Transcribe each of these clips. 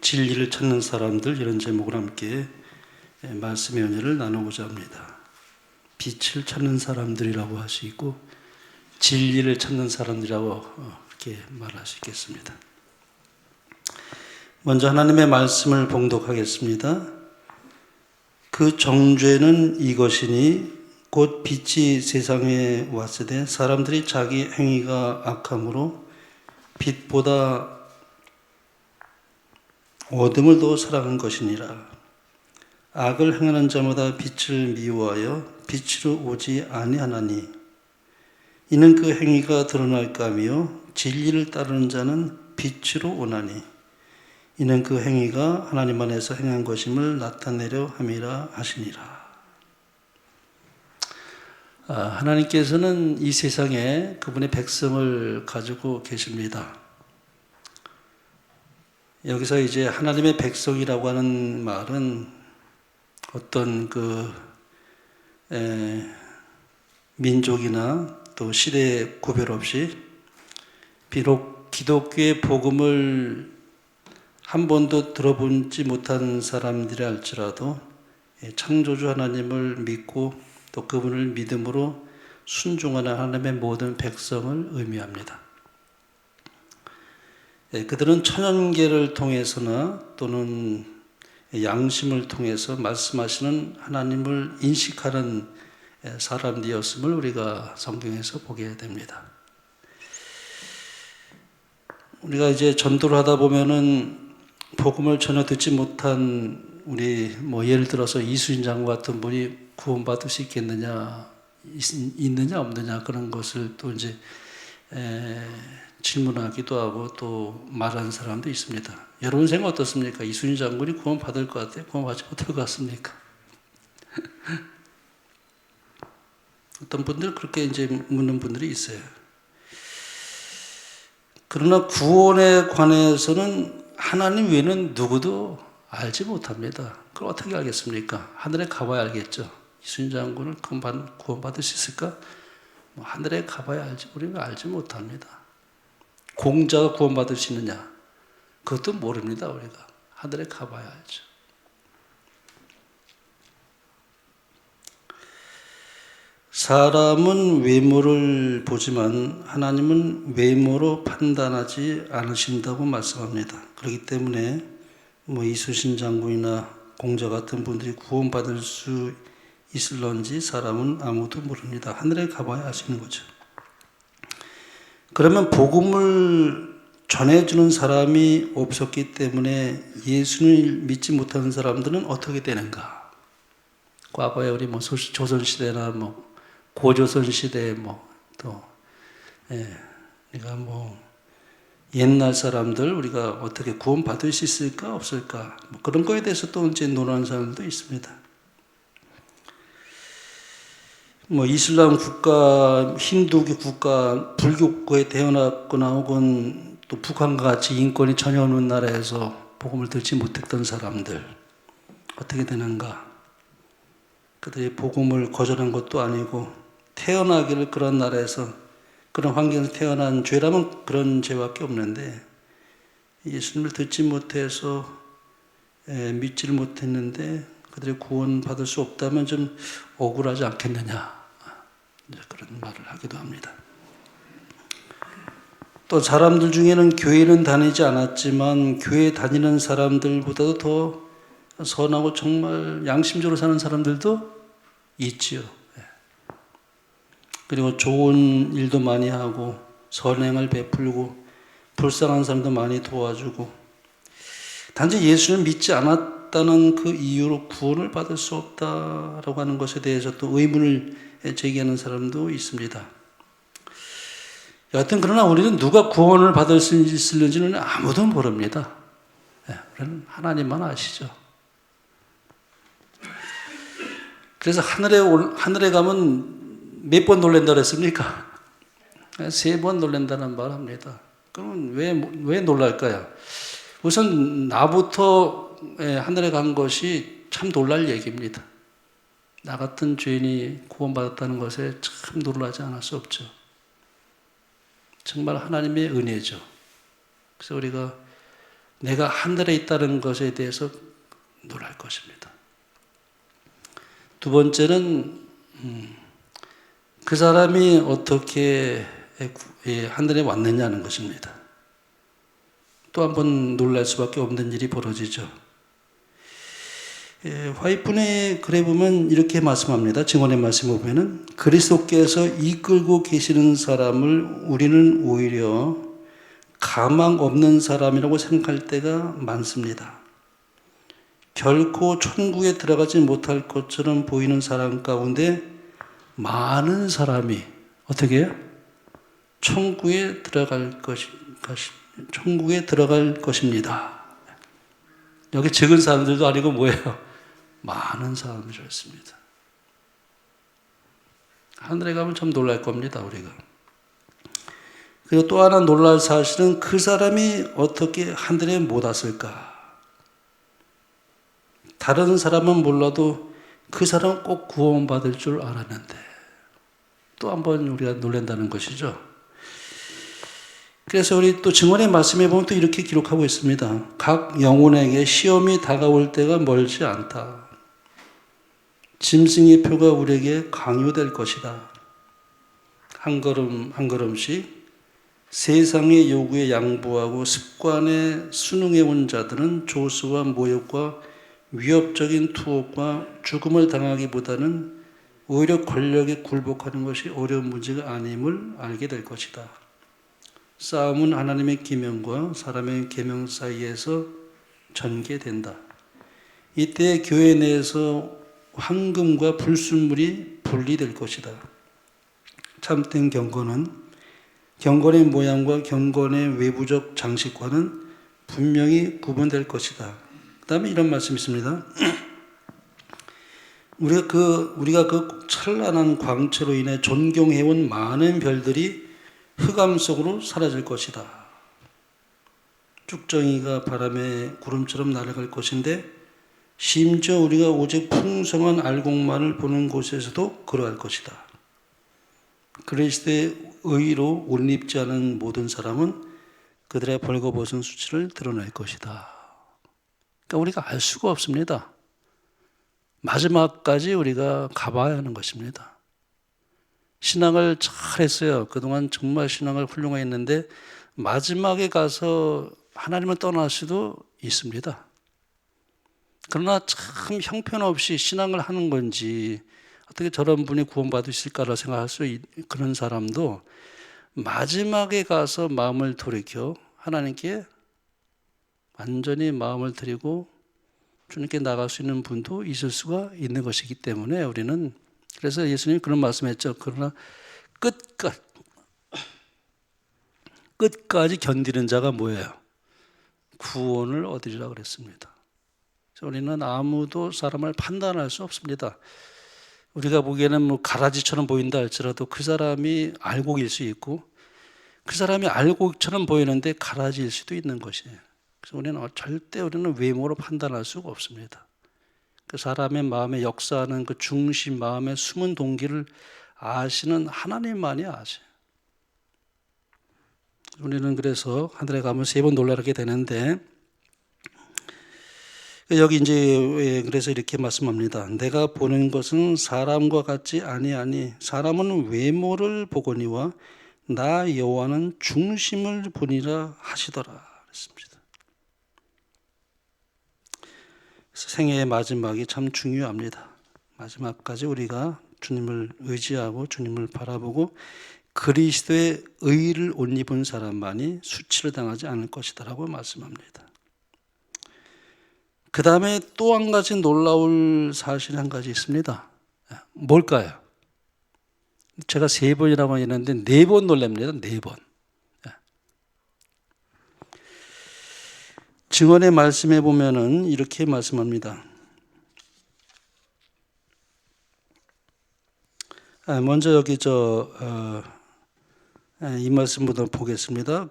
진리를 찾는 사람들, 이런 제목으로 함께 말씀의 은혜를 나누고자 합니다. 빛을 찾는 사람들이라고 할 수 있고 진리를 찾는 사람들이라고 이렇게 말할 수 있겠습니다. 먼저 하나님의 말씀을 봉독하겠습니다. 그 정죄는 이것이니 곧 빛이 세상에 왔을 때 사람들이 자기 행위가 악함으로 빛보다 어둠을 더 사랑한 것이니라. 악을 행하는 자마다 빛을 미워하여 빛으로 오지 아니하나니 이는 그 행위가 드러날까 하며 진리를 따르는 자는 빛으로 오나니 이는 그 행위가 하나님 안에서 행한 것임을 나타내려 함이라 하시니라. 하나님께서는 이 세상에 그분의 백성을 가지고 계십니다. 여기서 이제 하나님의 백성이라고 하는 말은 어떤 민족이나 또 시대 구별 없이 비록 기독교의 복음을 한 번도 들어보지 못한 사람들이 할지라도 창조주 하나님을 믿고 또 그분을 믿음으로 순종하는 하나님의 모든 백성을 의미합니다. 그들은 천연계를 통해서나 또는 양심을 통해서 말씀하시는 하나님을 인식하는 사람들이었음을 우리가 성경에서 보게 됩니다. 우리가 이제 전도를 하다 보면은 복음을 전혀 듣지 못한 우리 예를 들어서 이수인 장로 같은 분이 구원받을 수 있겠느냐, 있느냐 없느냐 그런 것을 또 이제 질문하기도 하고 또 말하는 사람도 있습니다. 여러분 생각 어떻습니까? 이수인 장군이 구원 받을 것 같아요? 구원 받지 못할 것 같습니까? 어떤 분들 그렇게 이제 묻는 분들이 있어요. 그러나 구원에 관해서는 하나님 외에는 누구도 알지 못합니다. 그걸 어떻게 알겠습니까? 하늘에 가봐야 알겠죠. 이수인 장군을 구원받을 수 있을까? 하늘에 가봐야 알지, 우리가 알지 못합니다. 공자가 구원받을 수 있느냐? 그것도 모릅니다, 우리가. 하늘에 가봐야 알죠. 사람은 외모를 보지만 하나님은 외모로 판단하지 않으신다고 말씀합니다. 그렇기 때문에 이수신 장군이나 공자 같은 분들이 구원받을 수 있을런지 사람은 아무도 모릅니다. 하늘에 가봐야 아시는 거죠. 그러면 복음을 전해주는 사람이 없었기 때문에 예수를 믿지 못하는 사람들은 어떻게 되는가? 과거에 우리 조선시대나 고조선시대 그러니까 옛날 사람들 우리가 어떻게 구원받을 수 있을까 없을까 그런 거에 대해서 또 이제 논하는 사람들도 있습니다. 이슬람 국가, 힌두교 국가, 불교국가에 태어났거나 혹은 또 북한과 같이 인권이 전혀 없는 나라에서 복음을 듣지 못했던 사람들 어떻게 되는가? 그들이 복음을 거절한 것도 아니고 태어나기를 그런 나라에서 그런 환경에서 태어난 죄라면 그런 죄밖에 없는데 예수님을 듣지 못해서 믿지를 못했는데 그들이 구원받을 수 없다면 좀 억울하지 않겠느냐 그런 말을 하기도 합니다. 또 사람들 중에는 교회는 다니지 않았지만 교회 다니는 사람들보다도 더 선하고 정말 양심적으로 사는 사람들도 있지요. 그리고 좋은 일도 많이 하고 선행을 베풀고 불쌍한 사람도 많이 도와주고 단지 예수를 믿지 않았다는 그 이유로 구원을 받을 수 없다라고 하는 것에 대해서 또 의문을 제기하는 사람도 있습니다. 여하튼 그러나 우리는 누가 구원을 받을 수 있을는지는 아무도 모릅니다. 우리는 하나님만 아시죠. 그래서 하늘에 가면 몇 번 놀란다 그랬습니까? 3번 놀란다는 말 합니다. 그러면 왜 놀랄까요? 우선 나부터 하늘에 간 것이 참 놀랄 얘기입니다. 나 같은 죄인이 구원받았다는 것에 참 놀라지 않을 수 없죠. 정말 하나님의 은혜죠. 그래서 우리가 내가 하늘에 있다는 것에 대해서 놀랄 것입니다. 두 번째는 그 사람이 어떻게 하늘에 왔느냐는 것입니다. 또 한 번 놀랄 수밖에 없는 일이 벌어지죠. 화이트의 글에 보면 이렇게 말씀합니다. 증언의 말씀을 보면은 그리스도께서 이끌고 계시는 사람을 우리는 오히려 가망 없는 사람이라고 생각할 때가 많습니다. 결코 천국에 들어가지 못할 것처럼 보이는 사람 가운데 많은 사람이 어떻게 해요? 천국에 들어갈 것입니다. 여기 적은 사람들도 아니고 뭐예요? 많은 사람이었습니다. 하늘에 가면 참 놀랄 겁니다, 우리가. 그리고 또 하나 놀랄 사실은 그 사람이 어떻게 하늘에 못 왔을까? 다른 사람은 몰라도 그 사람은 꼭 구원받을 줄 알았는데 또 한 번 우리가 놀란다는 것이죠. 그래서 우리 또 증언의 말씀에 보면 또 이렇게 기록하고 있습니다. 각 영혼에게 시험이 다가올 때가 멀지 않다. 짐승의 표가 우리에게 강요될 것이다. 한 걸음 한 걸음씩 세상의 요구에 양보하고 습관에 순응해온 자들은 조수와 모욕과 위협적인 투옥과 죽음을 당하기보다는 오히려 권력에 굴복하는 것이 어려운 문제가 아님을 알게 될 것이다. 싸움은 하나님의 계명과 사람의 계명 사이에서 전개된다. 이때 교회 내에서 황금과 불순물이 분리될 것이다. 참된 경건은 경건의 모양과 경건의 외부적 장식과는 분명히 구분될 것이다. 그 다음에 이런 말씀이 있습니다. 우리가 그 찬란한 광채로 인해 존경해온 많은 별들이 흑암 속으로 사라질 것이다. 쭉정이가 바람에 구름처럼 날아갈 것인데 심지어 우리가 오직 풍성한 알곡만을 보는 곳에서도 그러할 것이다. 그리스도의 의로 옷 입지 않은 모든 사람은 그들의 벌거벗은 수치를 드러낼 것이다. 그러니까 우리가 알 수가 없습니다. 마지막까지 우리가 가봐야 하는 것입니다. 신앙을 잘했어요. 그동안 정말 신앙을 훌륭하게 했는데 마지막에 가서 하나님을 떠날 수도 있습니다. 그러나 참 형편없이 신앙을 하는 건지 어떻게 저런 분이 구원받을 수 있을까라 생각할 수 있는 그런 사람도 마지막에 가서 마음을 돌이켜 하나님께 완전히 마음을 드리고 주님께 나갈 수 있는 분도 있을 수가 있는 것이기 때문에 우리는 그래서 예수님이 그런 말씀했죠. 그러나 끝까지 견디는 자가 뭐예요? 구원을 얻으리라 그랬습니다. 우리는 아무도 사람을 판단할 수 없습니다. 우리가 보기에는 뭐 가라지처럼 보인다 할지라도 그 사람이 알곡일 수 있고 그 사람이 알곡처럼 보이는데 가라지일 수도 있는 것이에요. 그래서 우리는 외모로 판단할 수가 없습니다. 그 사람의 마음에 역사하는 그 중심, 마음의 숨은 동기를 아시는 하나님만이 아세요. 우리는 그래서 하늘에 가면 3번 놀라게 되는데 여기 이제 그래서 이렇게 말씀합니다. 내가 보는 것은 사람과 같지 아니하니 사람은 외모를 보거니와 나 여호와는 중심을 보니라 하시더라 그랬습니다. 생애의 마지막이 참 중요합니다. 마지막까지 우리가 주님을 의지하고 주님을 바라보고 그리스도의 의를 옷 입은 사람만이 수치를 당하지 않을 것이다라고 말씀합니다. 그 다음에 또 한 가지 놀라울 사실이 한 가지 있습니다. 뭘까요? 제가 3번이라고 했는데 4번 놀랍니다. 4번. 증언의 말씀에 보면은 이렇게 말씀합니다. 먼저 여기 이 말씀부터 보겠습니다.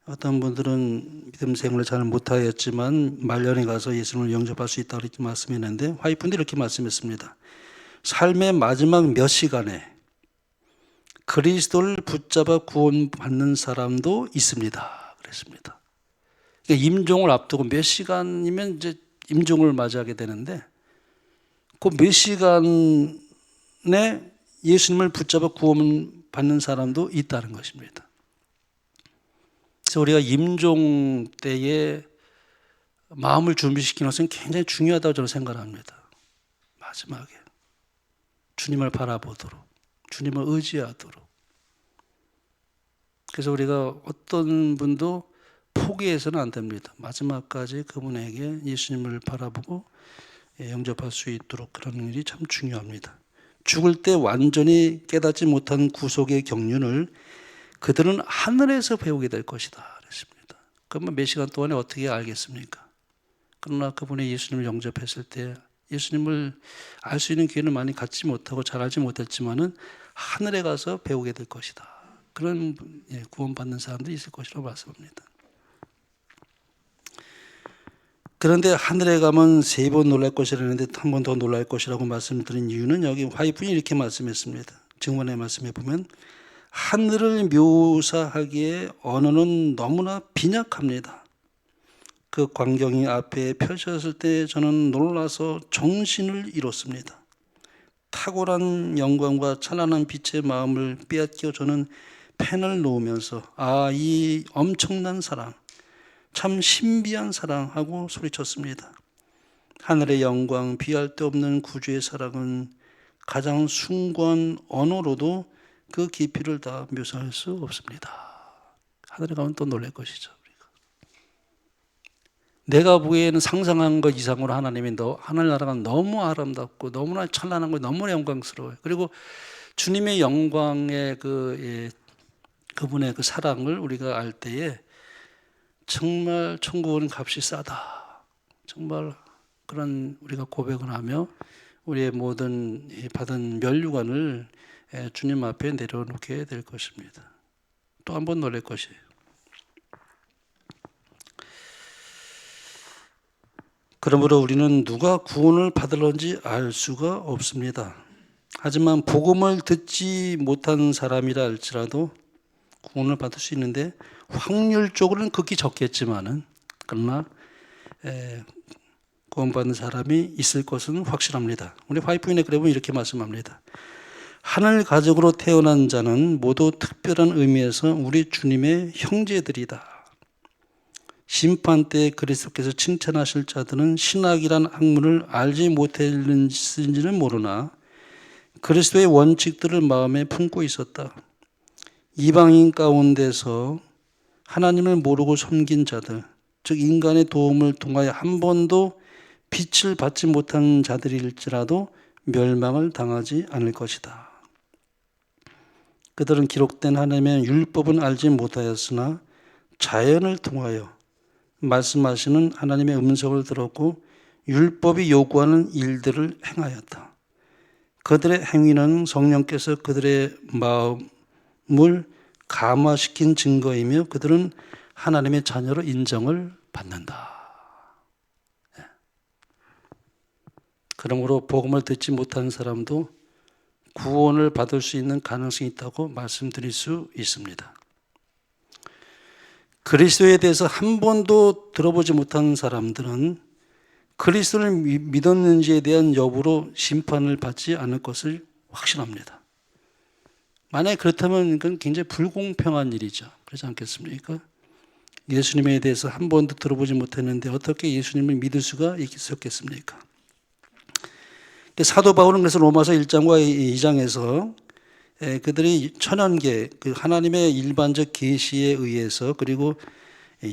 어떤 분들은 믿음 생활을 잘 못하였지만 말년에 가서 예수님을 영접할 수 있다고 이렇게 말씀했는데 화이트분들이 이렇게 말씀했습니다. 삶의 마지막 몇 시간에 그리스도를 붙잡아 구원받는 사람도 있습니다. 그랬습니다. 그러니까 임종을 앞두고 몇 시간이면 이제 임종을 맞이하게 되는데 그 몇 시간에 예수님을 붙잡아 구원 받는 사람도 있다는 것입니다. 그래서 우리가 임종 때에 마음을 준비시키는 것은 굉장히 중요하다고 저는 생각합니다. 마지막에 주님을 바라보도록, 주님을 의지하도록. 그래서 우리가 어떤 분도 포기해서는 안 됩니다. 마지막까지 그분에게 예수님을 바라보고 영접할 수 있도록 그런 일이 참 중요합니다. 죽을 때 완전히 깨닫지 못한 구속의 경륜을 그들은 하늘에서 배우게 될 것이다 그랬습니다. 그러면 몇 시간 동안에 어떻게 알겠습니까? 그러나 그분이 예수님을 영접했을 때 예수님을 알 수 있는 기회는 많이 갖지 못하고 잘 알지 못했지만은 하늘에 가서 배우게 될 것이다. 그런 구원받는 사람들이 있을 것이라고 말씀합니다. 그런데 하늘에 가면 3번 놀랄 것이라는데 한 번 더 놀랄 것이라고 말씀드린 이유는 여기 화이분이 이렇게 말씀했습니다. 증언의 말씀에 보면 하늘을 묘사하기에 언어는 너무나 빈약합니다. 그 광경이 앞에 펼쳐졌을 때 저는 놀라서 정신을 잃었습니다. 탁월한 영광과 찬란한 빛의 마음을 빼앗겨 저는 펜을 놓으면서 이 엄청난 사랑, 참 신비한 사랑하고 소리쳤습니다. 하늘의 영광, 비할 데 없는 구주의 사랑은 가장 숭고한 언어로도 그 깊이를 다 묘사할 수 없습니다. 하늘에 가면 또 놀랄 것이죠. 내가 보기에는 상상한 것 이상으로 하늘나라가 너무 아름답고 너무나 찬란한 거 너무나 영광스러워요. 그리고 주님의 영광의 그분의 그 사랑을 우리가 알 때에 정말 천국은 값이 싸다. 정말 그런 우리가 고백을 하며 우리의 모든 받은 면류관을 주님 앞에 내려놓게 될 것입니다. 또 한 번 놀랄 것이에요. 그러므로 우리는 누가 구원을 받을런지 알 수가 없습니다. 하지만 복음을 듣지 못한 사람이라 할지라도 구원을 받을 수 있는데 확률적으로는 극히 적겠지만은 그러나 구원받는 사람이 있을 것은 확실합니다. 우리 화이트인의 글에 보면 이렇게 말씀합니다. 하늘 가족으로 태어난 자는 모두 특별한 의미에서 우리 주님의 형제들이다. 심판 때 그리스도께서 칭찬하실 자들은 신학이란 학문을 알지 못했는지는 모르나 그리스도의 원칙들을 마음에 품고 있었다. 이방인 가운데서 하나님을 모르고 섬긴 자들, 즉 인간의 도움을 통하여 한 번도 빛을 받지 못한 자들일지라도 멸망을 당하지 않을 것이다. 그들은 기록된 하나님의 율법은 알지 못하였으나 자연을 통하여 말씀하시는 하나님의 음성을 들었고 율법이 요구하는 일들을 행하였다. 그들의 행위는 성령께서 그들의 마음을 감화시킨 증거이며 그들은 하나님의 자녀로 인정을 받는다. 그러므로 복음을 듣지 못한 사람도 구원을 받을 수 있는 가능성이 있다고 말씀드릴 수 있습니다. 그리스도에 대해서 한 번도 들어보지 못한 사람들은 그리스도를 믿었는지에 대한 여부로 심판을 받지 않을 것을 확신합니다. 만약에 그렇다면 그건 굉장히 불공평한 일이죠. 그렇지 않겠습니까? 예수님에 대해서 한 번도 들어보지 못했는데 어떻게 예수님을 믿을 수가 있었겠습니까? 사도 바울은 그래서 로마서 1장과 2장에서 그들이 천연계, 그 하나님의 일반적 계시에 의해서 그리고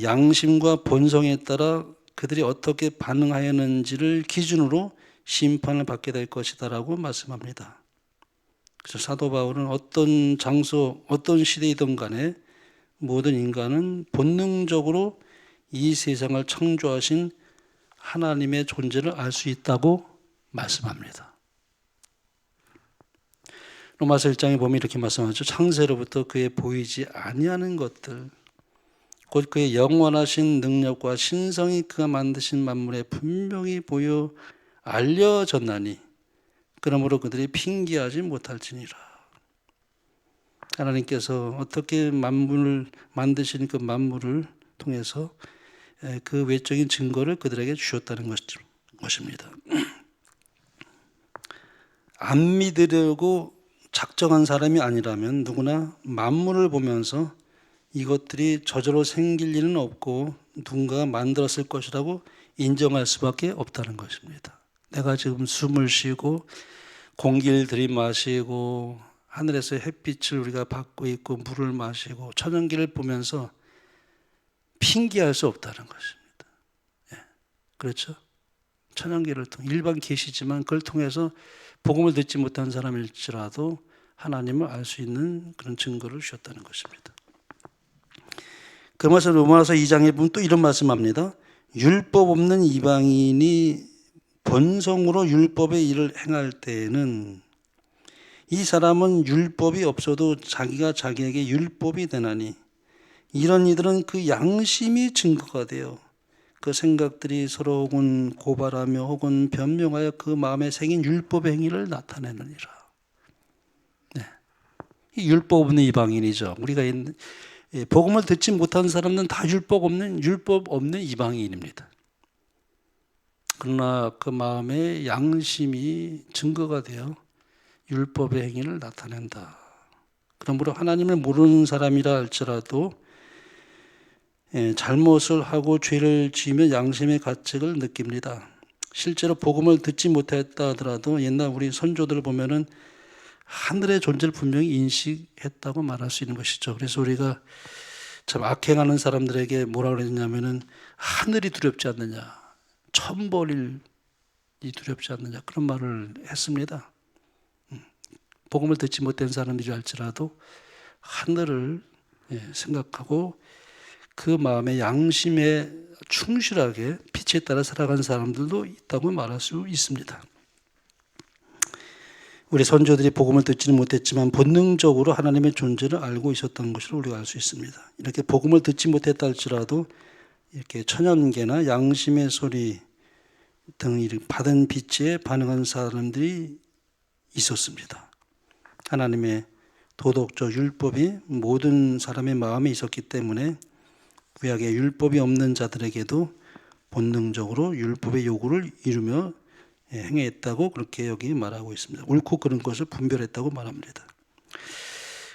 양심과 본성에 따라 그들이 어떻게 반응하였는지를 기준으로 심판을 받게 될 것이다라고 말씀합니다. 그래서 사도 바울은 어떤 장소, 어떤 시대이든 간에 모든 인간은 본능적으로 이 세상을 창조하신 하나님의 존재를 알 수 있다고 말씀합니다. 로마서 1장에 보면 이렇게 말씀하죠. 창세로부터 그의 보이지 아니하는 것들, 곧 그의 영원하신 능력과 신성이 그가 만드신 만물에 분명히 보여 알려졌나니 그러므로 그들이 핑계하지 못할지니라. 하나님께서 어떻게 만물을 만드신 그 만물을 통해서 그 외적인 증거를 그들에게 주셨다는 것입니다. 안 믿으려고 작정한 사람이 아니라면 누구나 만물을 보면서 이것들이 저절로 생길 일은 없고 누군가가 만들었을 것이라고 인정할 수밖에 없다는 것입니다. 내가 지금 숨을 쉬고 공기를 들이마시고 하늘에서 햇빛을 우리가 받고 있고 물을 마시고 천연기를 보면서 핑계할 수 없다는 것입니다. 예, 그렇죠? 천연기를 통해 일반 계시지만 그걸 통해서 복음을 듣지 못한 사람일지라도 하나님을 알 수 있는 그런 증거를 주셨다는 것입니다. 그 말씀 로마서 2장에 보면 또 이런 말씀합니다. 율법 없는 이방인이 본성으로 율법의 일을 행할 때에는 이 사람은 율법이 없어도 자기가 자기에게 율법이 되나니 이런 이들은 그 양심이 증거가 되어 그 생각들이 서로 혹은 고발하며 혹은 변명하여 그 마음에 생긴 율법의 행위를 나타내느니라. 네. 이 율법 없는 이방인이죠. 우리가 복음을 듣지 못한 사람은 다 율법 없는 이방인입니다. 그러나 그 마음에 양심이 증거가 되어 율법의 행위를 나타낸다. 그러므로 하나님을 모르는 사람이라 할지라도 잘못을 하고 죄를 지으면 양심의 가책을 느낍니다. 실제로 복음을 듣지 못했다 하더라도 옛날 우리 선조들을 보면은 하늘의 존재를 분명히 인식했다고 말할 수 있는 것이죠. 그래서 우리가 참 악행하는 사람들에게 뭐라 그랬냐면은 하늘이 두렵지 않느냐, 천벌이 두렵지 않느냐 그런 말을 했습니다. 복음을 듣지 못한 사람이라 할지라도 하늘을 생각하고 그 마음의 양심에 충실하게 빛에 따라 살아가는 사람들도 있다고 말할 수 있습니다. 우리 선조들이 복음을 듣지는 못했지만 본능적으로 하나님의 존재를 알고 있었던 것으로 우리가 알 수 있습니다. 이렇게 복음을 듣지 못했다 할지라도 이렇게 천연계나 양심의 소리 등 받은 빛에 반응한 사람들이 있었습니다. 하나님의 도덕적 율법이 모든 사람의 마음에 있었기 때문에 구약의 율법이 없는 자들에게도 본능적으로 율법의 요구를 이루며 행했다고 그렇게 여기 말하고 있습니다. 옳고 그른 것을 분별했다고 말합니다.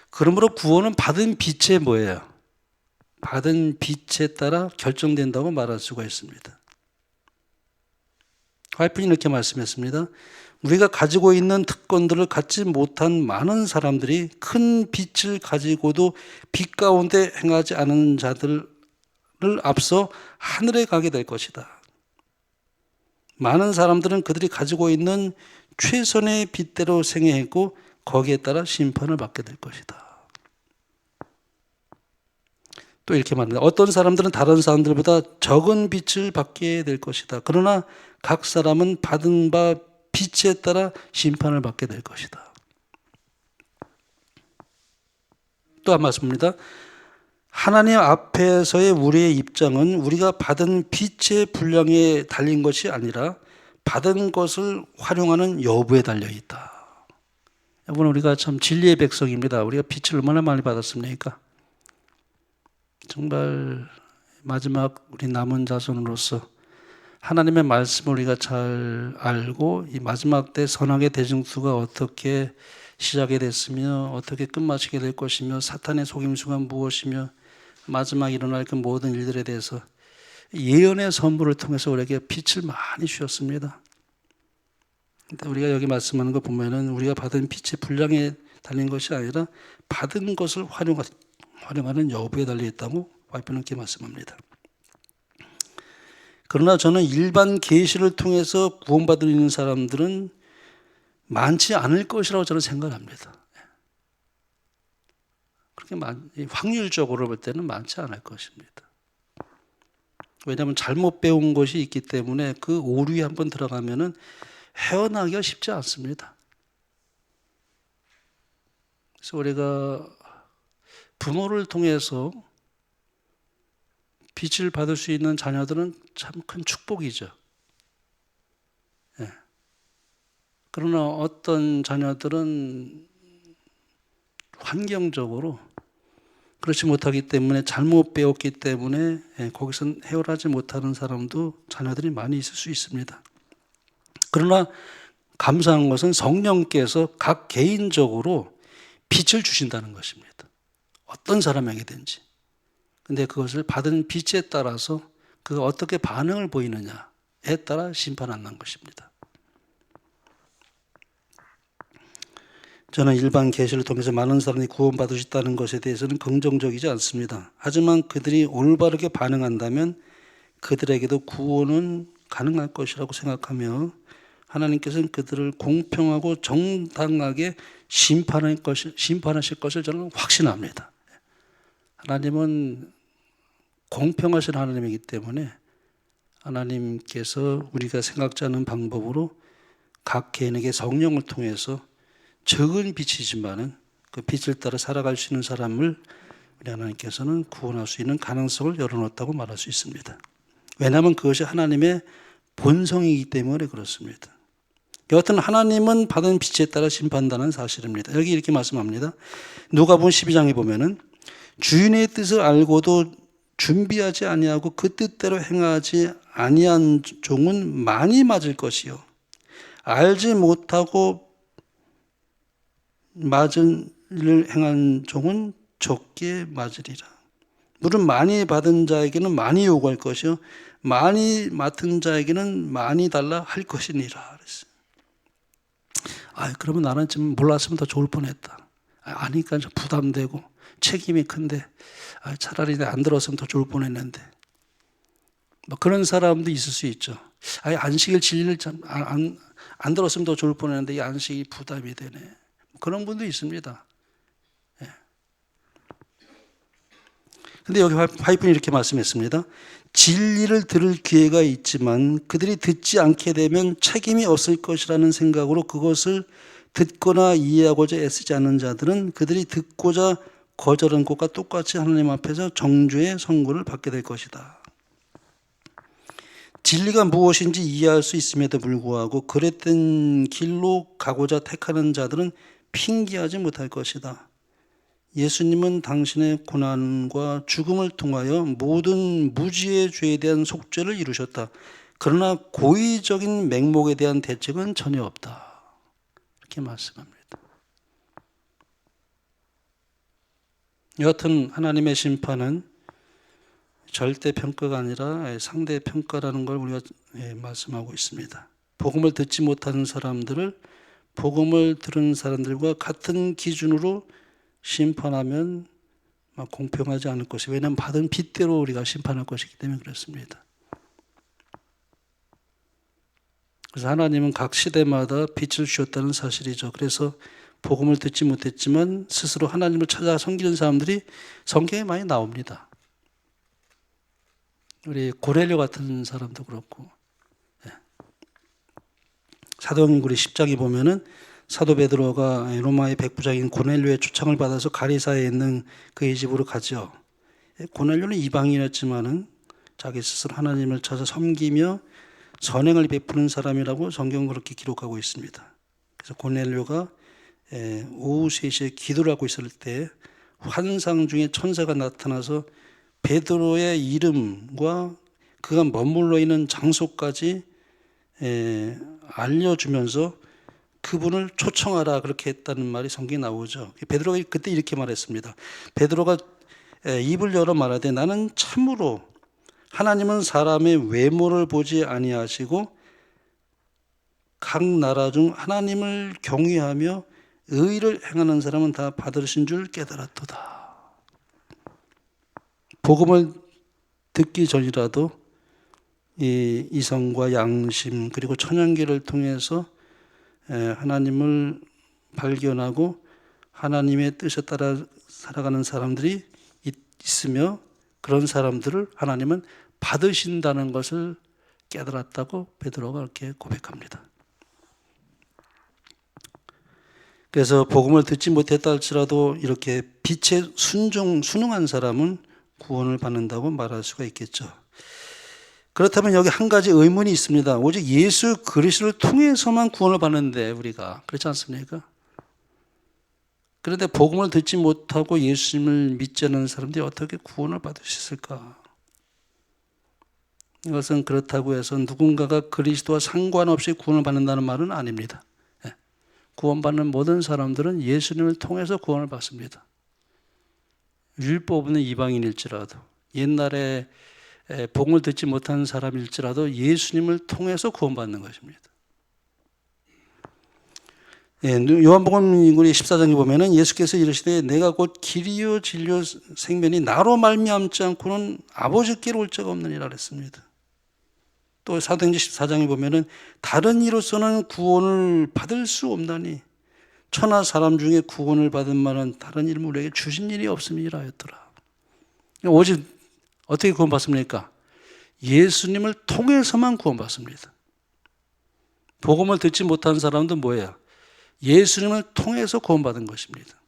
그러므로 구원은 받은 빛에 뭐예요? 받은 빛에 따라 결정된다고 말할 수가 있습니다. 와이프는 이렇게 말씀했습니다. 우리가 가지고 있는 특권들을 갖지 못한 많은 사람들이 큰 빛을 가지고도 빛 가운데 행하지 않은 자들을 앞서 하늘에 가게 될 것이다. 많은 사람들은 그들이 가지고 있는 최선의 빛대로 생애했고 거기에 따라 심판을 받게 될 것이다. 또 이렇게 말합니다. 어떤 사람들은 다른 사람들보다 적은 빛을 받게 될 것이다. 그러나 각 사람은 받은 바 빛에 따라 심판을 받게 될 것이다. 또 한 말씀입니다. 하나님 앞에서의 우리의 입장은 우리가 받은 빛의 분량에 달린 것이 아니라 받은 것을 활용하는 여부에 달려 있다. 여러분, 우리가 참 진리의 백성입니다. 우리가 빛을 얼마나 많이 받았습니까? 정말 마지막 우리 남은 자손으로서 하나님의 말씀을 우리가 잘 알고 이 마지막 때 선악의 대징수가 어떻게 시작이 됐으며 어떻게 끝마치게 될 것이며 사탄의 속임수가 무엇이며 마지막 일어날 그 모든 일들에 대해서 예언의 선물을 통해서 우리에게 빛을 많이 주셨습니다. 근데 우리가 여기 말씀하는 거 보면은 우리가 받은 빛의 분량에 달린 것이 아니라 받은 것을 활용하는 여부에 달려 있다고 와이프는 이렇게 말씀합니다. 그러나 저는 일반 계시를 통해서 구원받는 사람들은 많지 않을 것이라고 저는 생각합니다. 그렇게 확률적으로 볼 때는 많지 않을 것입니다. 왜냐하면 잘못 배운 것이 있기 때문에 그 오류에 한번 들어가면은 헤어나기가 쉽지 않습니다. 그래서 우리가 부모를 통해서 빛을 받을 수 있는 자녀들은 참 큰 축복이죠. 예. 그러나 어떤 자녀들은 환경적으로 그렇지 못하기 때문에 잘못 배웠기 때문에 거기서 해결하지 못하는 사람도 자녀들이 많이 있을 수 있습니다. 그러나 감사한 것은 성령께서 각 개인적으로 빛을 주신다는 것입니다. 어떤 사람에게든지. 근데 그것을 받은 빛에 따라서 그가 어떻게 반응을 보이느냐에 따라 심판한다는 것입니다. 저는 일반 계시를 통해서 많은 사람이 구원받을 수 있다는 것에 대해서는 긍정적이지 않습니다. 하지만 그들이 올바르게 반응한다면 그들에게도 구원은 가능할 것이라고 생각하며 하나님께서는 그들을 공평하고 정당하게 심판하실 것을 저는 확신합니다. 하나님은 공평하신 하나님이기 때문에 하나님께서 우리가 생각지 않은 방법으로 각 개인에게 성령을 통해서 적은 빛이지만은 그 빛을 따라 살아갈 수 있는 사람을 우리 하나님께서는 구원할 수 있는 가능성을 열어놓았다고 말할 수 있습니다. 왜냐하면 그것이 하나님의 본성이기 때문에 그렇습니다. 여하튼 하나님은 받은 빛에 따라 심판한다는 사실입니다. 여기 이렇게 말씀합니다. 누가복음 12장에 보면은 주인의 뜻을 알고도 준비하지 아니하고 그 뜻대로 행하지 아니한 종은 많이 맞을 것이요 알지 못하고 맞은 일을 행한 종은 적게 맞으리라. 물은 많이 받은 자에게는 많이 요구할 것이요 많이 맡은 자에게는 많이 달라 할 것이니라. 그랬어요. 그러면 나는 좀 몰랐으면 더 좋을 뻔했다. 아니까 좀 부담되고 책임이 큰데 차라리 안 들었으면 더 좋을 뻔했는데 뭐 그런 사람도 있을 수 있죠. 안식일 진리를 안 들었으면 더 좋을 뻔했는데 이 안식이 부담이 되네. 그런 분도 있습니다. 근데 여기 화이프는 이렇게 말씀했습니다. 진리를 들을 기회가 있지만 그들이 듣지 않게 되면 책임이 없을 것이라는 생각으로 그것을 듣거나 이해하고자 애쓰지 않는 자들은 그들이 듣고자 거절한 것과 똑같이 하나님 앞에서 정죄의 선고를 받게 될 것이다. 진리가 무엇인지 이해할 수 있음에도 불구하고 그랬던 길로 가고자 택하는 자들은 핑계하지 못할 것이다. 예수님은 당신의 고난과 죽음을 통하여 모든 무지의 죄에 대한 속죄를 이루셨다. 그러나 고의적인 맹목에 대한 대책은 전혀 없다. 이렇게 말씀합니다. 여하튼 하나님의 심판은 절대평가가 아니라 상대평가라는 걸 우리가 말씀하고 있습니다. 복음을 듣지 못하는 사람들을 복음을 들은 사람들과 같은 기준으로 심판하면 공평하지 않을 것이 왜냐하면 받은 빚대로 우리가 심판할 것이기 때문에 그렇습니다. 그래서 하나님은 각 시대마다 빛을 주셨다는 사실이죠. 그래서 복음을 듣지 못했지만 스스로 하나님을 찾아 섬기는 사람들이 성경에 많이 나옵니다. 우리 고넬료 같은 사람도 그렇고 사도행전 10장에 보면은 사도 베드로가 로마의 백부장인 고넬료의 초청을 받아서 가리사에 있는 그의 집으로 가죠. 고넬료는 이방인이었지만은 자기 스스로 하나님을 찾아 섬기며 선행을 베푸는 사람이라고 성경은 그렇게 기록하고 있습니다. 그래서 고넬료가 오후 3시에 기도를 하고 있을 때 환상 중에 천사가 나타나서 베드로의 이름과 그가 머물러 있는 장소까지 알려주면서 그분을 초청하라 그렇게 했다는 말이 성경에 나오죠. 베드로가 그때 이렇게 말했습니다. 베드로가 입을 열어 말하되 나는 참으로 하나님은 사람의 외모를 보지 아니하시고 각 나라 중 하나님을 경외하며 의를 행하는 사람은 다 받으신 줄 깨달았도다. 복음을 듣기 전이라도 이 이성과 양심 그리고 천연계를 통해서 하나님을 발견하고 하나님의 뜻에 따라 살아가는 사람들이 있으며 그런 사람들을 하나님은 받으신다는 것을 깨달았다고 베드로가 이렇게 고백합니다. 그래서 복음을 듣지 못했다 할지라도 이렇게 빛에 순응한 사람은 구원을 받는다고 말할 수가 있겠죠. 그렇다면 여기 한 가지 의문이 있습니다. 오직 예수 그리스도를 통해서만 구원을 받는데 우리가 그렇지 않습니까? 그런데 복음을 듣지 못하고 예수님을 믿지 않는 사람들이 어떻게 구원을 받을 수 있을까? 이것은 그렇다고 해서 누군가가 그리스도와 상관없이 구원을 받는다는 말은 아닙니다. 구원받는 모든 사람들은 예수님을 통해서 구원을 받습니다. 율법 없는 이방인일지라도, 옛날에 복음을 듣지 못한 사람일지라도 예수님을 통해서 구원받는 것입니다. 요한복음 14장에 보면은 예수께서 이르시되 내가 곧 길이요 진리요 생명이 나로 말미암지 않고는 아버지께로 올 자가 없느니라 그랬습니다. 또 사도행전 14장에 보면은 다른 이로서는 구원을 받을 수 없나니 천하 사람 중에 구원을 받은 만한 다른 이름을 우리에게 주신 일이 없음이라 하였더라. 오직 어떻게 구원받습니까? 예수님을 통해서만 구원받습니다. 복음을 듣지 못한 사람도 뭐예요? 예수님을 통해서 구원받은 것입니다.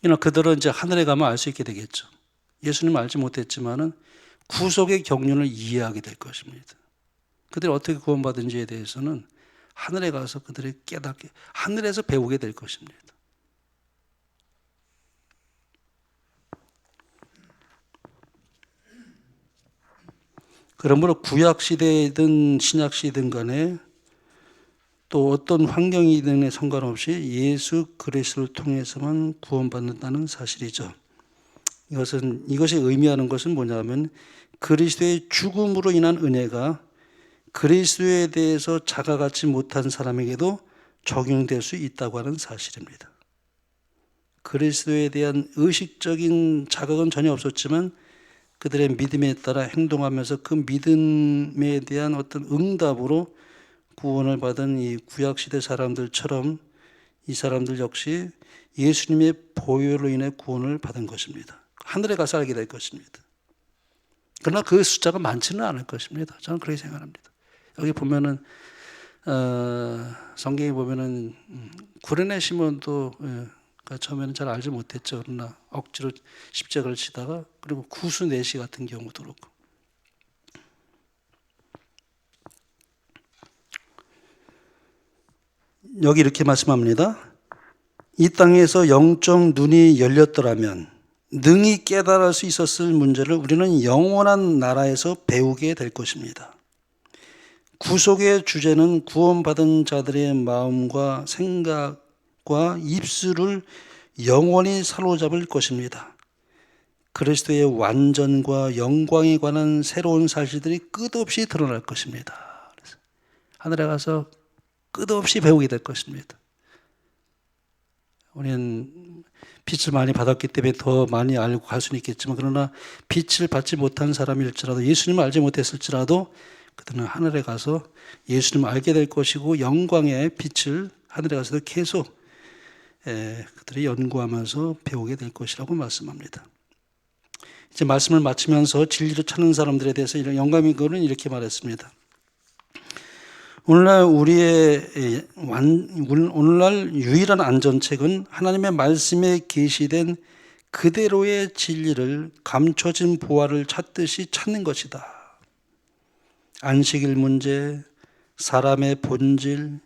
그러나 그들은 이제 하늘에 가면 알 수 있게 되겠죠. 예수님을 알지 못했지만은 구속의 경륜을 이해하게 될 것입니다. 그들이 어떻게 구원받은지에 대해서는 하늘에 가서 그들이 깨닫게, 하늘에서 배우게 될 것입니다. 그러므로 구약시대이든 신약시대든 간에 또 어떤 환경이든에 상관없이 예수 그리스도를 통해서만 구원받는다는 사실이죠. 이것이 의미하는 것은 뭐냐면 그리스도의 죽음으로 인한 은혜가 그리스도에 대해서 자각하지 못한 사람에게도 적용될 수 있다고 하는 사실입니다. 그리스도에 대한 의식적인 자각은 전혀 없었지만 그들의 믿음에 따라 행동하면서 그 믿음에 대한 어떤 응답으로 구원을 받은 이 구약시대 사람들처럼 이 사람들 역시 예수님의 보혈로 인해 구원을 받은 것입니다. 하늘에 가서 알게 될 것입니다. 그러나 그 숫자가 많지는 않을 것입니다. 저는 그렇게 생각합니다. 여기 보면은 성경에 보면은 구레네 시몬도 처음에는 잘 알지 못했죠. 그러나 억지로 십자가를 치다가 그리고 구수 내시 같은 경우도 그렇고 여기 이렇게 말씀합니다. 이 땅에서 영적 눈이 열렸더라면 능히 깨달을 수 있었을 문제를 우리는 영원한 나라에서 배우게 될 것입니다. 구속의 주제는 구원받은 자들의 마음과 생각과 입술을 영원히 사로잡을 것입니다. 그리스도의 완전과 영광에 관한 새로운 사실들이 끝없이 드러날 것입니다. 그래서 하늘에 가서 끝없이 배우게 될 것입니다. 우리는 빛을 많이 받았기 때문에 더 많이 알고 갈 수는 있겠지만 그러나 빛을 받지 못한 사람일지라도 예수님을 알지 못했을지라도 그들은 하늘에 가서 예수님을 알게 될 것이고 영광의 빛을 하늘에 가서도 계속 그들이 연구하면서 배우게 될 것이라고 말씀합니다. 이제 말씀을 마치면서 진리를 찾는 사람들에 대해서 이런 영감인 거는 이렇게 말했습니다. 오늘날 유일한 안전책은 하나님의 말씀에 계시된 그대로의 진리를 감춰진 보화를 찾듯이 찾는 것이다. 안식일 문제, 사람의 본질,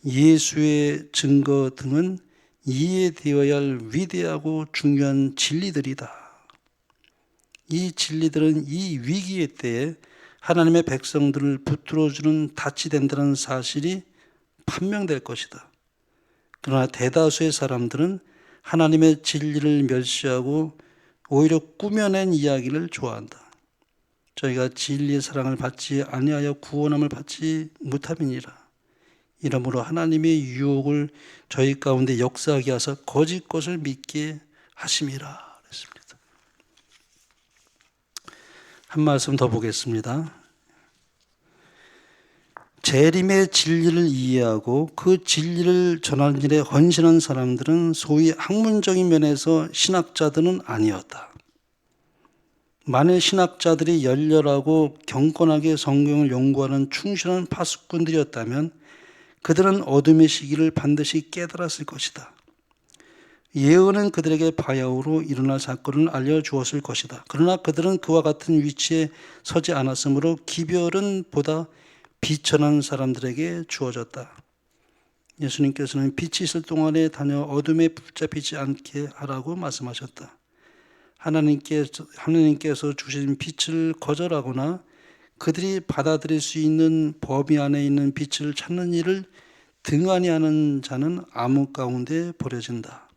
예수의 증거 등은 이해되어야 할 위대하고 중요한 진리들이다. 이 진리들은 이 위기의 때에 하나님의 백성들을 붙들어주는 닻이 된다는 사실이 판명될 것이다. 그러나 대다수의 사람들은 하나님의 진리를 멸시하고 오히려 꾸며낸 이야기를 좋아한다. 저희가 진리의 사랑을 받지 아니하여 구원함을 받지 못함이니라. 이러므로 하나님의 유혹을 저희 가운데 역사하게 하사 거짓 것을 믿게 하심이라. 그랬습니다. 한 말씀 더 보겠습니다. 재림의 진리를 이해하고 그 진리를 전하는 일에 헌신한 사람들은 소위 학문적인 면에서 신학자들은 아니었다. 만일 신학자들이 열렬하고 경건하게 성경을 연구하는 충실한 파수꾼들이었다면 그들은 어둠의 시기를 반드시 깨달았을 것이다. 예언은 그들에게 바야흐로 일어날 사건을 알려주었을 것이다. 그러나 그들은 그와 같은 위치에 서지 않았으므로 기별은 보다 비천한 사람들에게 주어졌다. 예수님께서는 빛이 있을 동안에 다녀 어둠에 붙잡히지 않게 하라고 말씀하셨다. 하나님께서 주신 빛을 거절하거나 그들이 받아들일 수 있는 범위 안에 있는 빛을 찾는 일을 등한히 하는 자는 암흑 가운데 버려진다.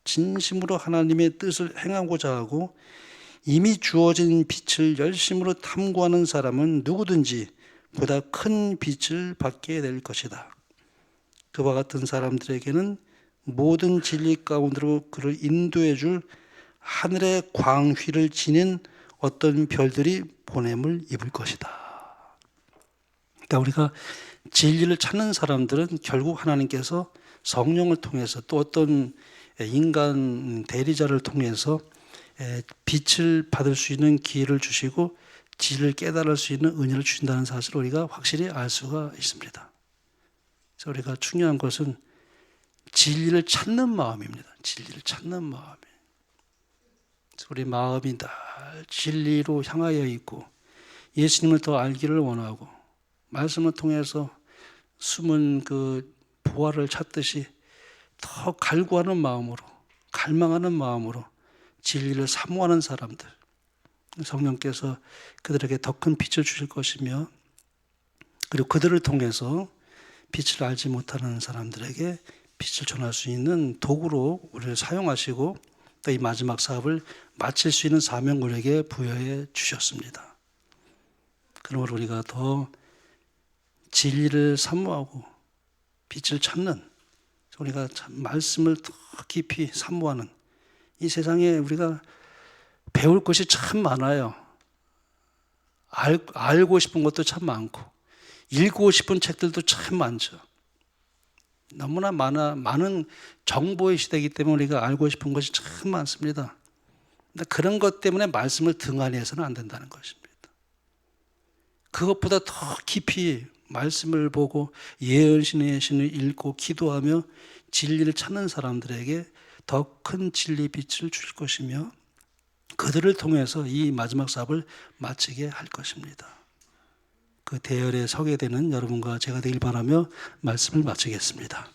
진심으로 하나님의 뜻을 행하고자 하고 이미 주어진 빛을 열심으로 탐구하는 사람은 누구든지 보다 큰 빛을 받게 될 것이다. 그와 같은 사람들에게는 모든 진리 가운데로 그를 인도해 줄 하늘의 광휘를 지닌 어떤 별들이 보냄을 입을 것이다. 그러니까 우리가 진리를 찾는 사람들은 결국 하나님께서 성령을 통해서 또 어떤 인간 대리자를 통해서 빛을 받을 수 있는 기회를 주시고 진리를 깨달을 수 있는 은혜를 주신다는 사실을 우리가 확실히 알 수가 있습니다. 그래서 우리가 중요한 것은 진리를 찾는 마음입니다. 진리를 찾는 마음. 우리 마음이 늘 진리로 향하여 있고 예수님을 더 알기를 원하고 말씀을 통해서 숨은 그 보화를 찾듯이 더 갈구하는 마음으로 갈망하는 마음으로 진리를 사모하는 사람들, 성령께서 그들에게 더 큰 빛을 주실 것이며 그리고 그들을 통해서 빛을 알지 못하는 사람들에게 빛을 전할 수 있는 도구로 우리를 사용하시고 또 이 마지막 사업을 마칠 수 있는 사명을 우리에게 부여해 주셨습니다. 그러므로 우리가 더 진리를 사모하고 빛을 찾는, 우리가 참 말씀을 더 깊이 사모하는, 이 세상에 우리가 배울 것이 참 많아요. 알고 싶은 것도 참 많고 읽고 싶은 책들도 참 많죠. 너무나 많은 정보의 시대이기 때문에 우리가 알고 싶은 것이 참 많습니다. 근데 그런 것 때문에 말씀을 등한히 해서는 안 된다는 것입니다. 그것보다 더 깊이 말씀을 보고 예언신의 신을 읽고 기도하며 진리를 찾는 사람들에게 더 큰 진리 빛을 줄 것이며 그들을 통해서 이 마지막 사업을 마치게 할 것입니다. 그 대열에 서게 되는 여러분과 제가 되길 바라며 말씀을 마치겠습니다.